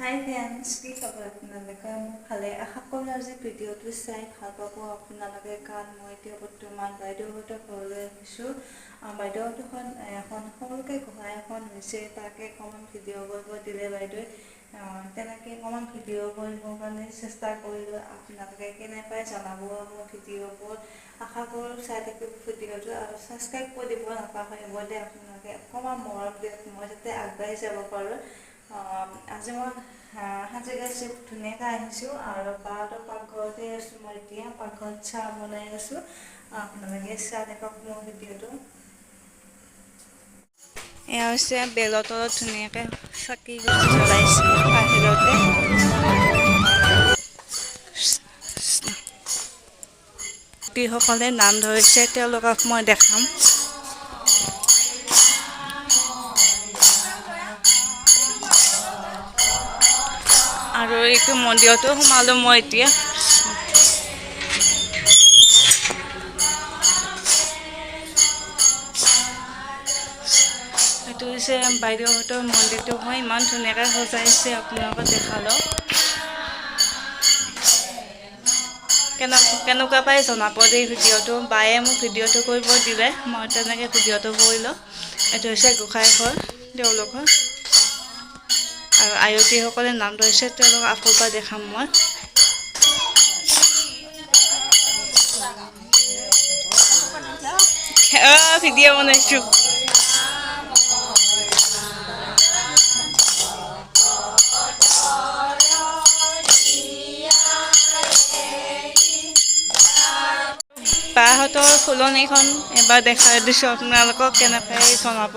হাই friends, কি খবৰ আপোনালোকে? মোৰ ভালে আশা কৰোঁ আজি ভিডিঅ'টো চাই ভাল পাব আপোনালোকে। কাৰণ মই এতিয়া বৰ্তমান বাইদেউহঁতৰ ঘৰলৈ আহিছোঁ। বাইদেউহঁতখন এখন সৰুকৈ গোহাঁই এখন হৈছে, তাকে অকণমান ভিডিঅ' কৰিব দিলে বাইদেৱে। তেনেকৈ অকণমান ভিডিঅ' কৰিবৰ কাৰণে চেষ্টা কৰিলোঁ। আপোনালোকে কেনেকৈ জনাব মোৰ ভিডিঅ'বোৰ। আশা কৰোঁ চাই থাকিব ভিডিঅ'টো আৰু ছাবস্ক্ৰাইব কৰি দিব নাপাহৰিব দে আপোনালোকে। অকণমান মৰম দিয়ক, মই যাতে আগবাঢ়ি যাব পাৰোঁ। আজি মই সাজি কাচি ধুনীয়াকৈ আহিছোঁ আৰু বাহঁতৰ পাকঘৰতে আছোঁ। মই এতিয়া পাকঘৰত চাহ বনাই আছোঁ। আপোনালোকে চাই থাকক মোৰ ভিডিঅ'টো। এয়া হৈছে বেলৰ তলত ধুনীয়াকৈ চাকি জ্বলাইছে বাহিৰতে। যিসকলে নাম ধৰিছে তেওঁলোকক মই দেখাম। আৰু এইটো মন্দিৰতো সোমালোঁ মই এতিয়া। এইটো হৈছে বাইদেউহঁতৰ মন্দিৰটো। মই ইমান ধুনীয়াকৈ সজাইছে, আপোনালোকক দেখালোঁ। কেনেকুৱা পাই জনাব দেই ভিডিঅ'টো। বায়ে মোক ভিডিঅ'টো কৰিব দিলে, মই তেনেকৈ ভিডিঅ'টো কৰিলোঁ। এইটো হৈছে গোঁসাই ঘৰ তেওঁলোকৰ। আৰু আয়তীসকলে নাম ধৰিছে, তেওঁলোকক আকৌ এবাৰ দেখাম মই। ভিডিঅ' বনাইছোঁ। বাহঁতৰ ফুলনিখন এবাৰ দেখাই দিছোঁ আপোনালোকক, কেনেকৈ জনাব।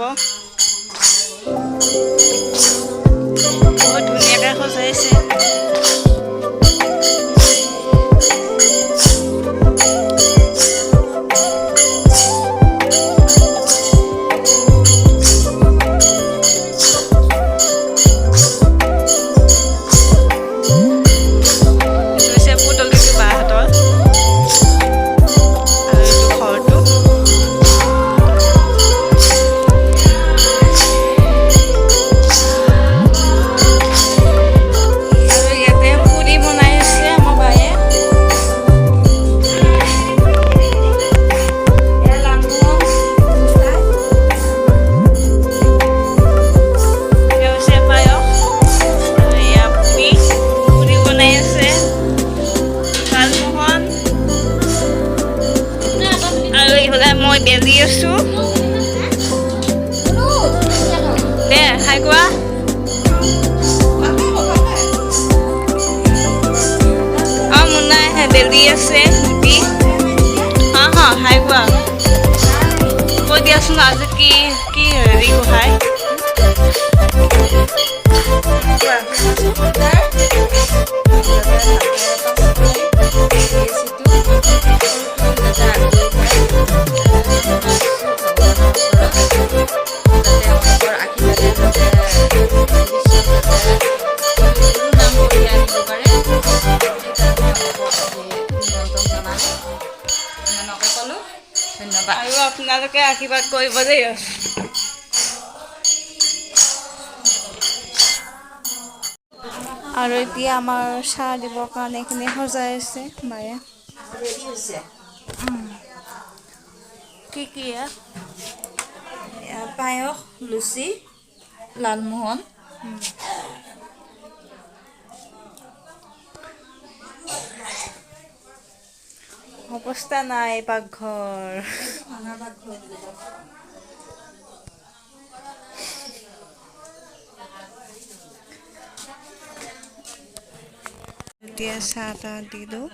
বহুত ধুনীয়াকৈ সজাইছে। মই বেলি আছোঁ দে খাই কোৱা। মুন্নাই বেলি আছে নেকি? খাই কোৱা। কৈ দিয়াচোন আজি কি কি হেৰি গোসাঁই আৰু আপোনালোকে আশীৰ্বাদ কৰিব দেই। আৰু এতিয়া আমাৰ চাহ দিবৰ কাৰণে এইখিনি সজাই আছে মায়ে। কি কি পায়স, লুচি, লালমোহন। অৱস্থা নাই পাকঘৰ। এতিয়া চাহ তাহ দিলোঁ।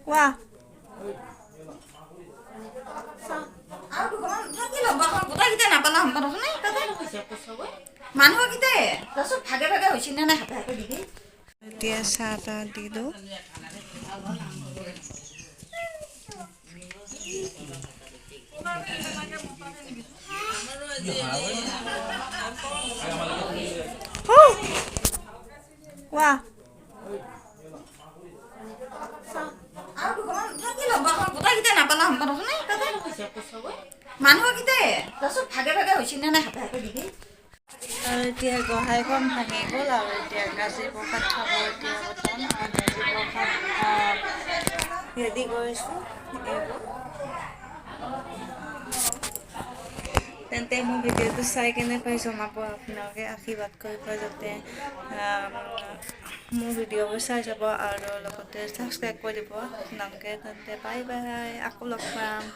কোৱা এতিয়া চাহ তাহ দিলোঁ। কোৱা হৈছিনে নাই হাতে হাতে দিবি আৰু এতিয়া গোহাঁইখন ভাঙি গ'ল আৰু এতিয়া গাজি প্ৰসাদ খাব এতিয়া বৰ্তমান গাজি প্ৰসাদ ৰেডি কৰিছোঁ এইবোৰ তেন্তে মোৰ ভিডিঅ'টো চাই কেনেকৈ জনাব আপোনালোকে আশীৰ্বাদ কৰিব যাতে মোৰ ভিডিঅ'বোৰ চাই যাব আৰু লগতে ছাবস্ক্ৰাইব কৰি দিব আপোনালোকে তেন্তে বাই বাই আকৌ লগ পাম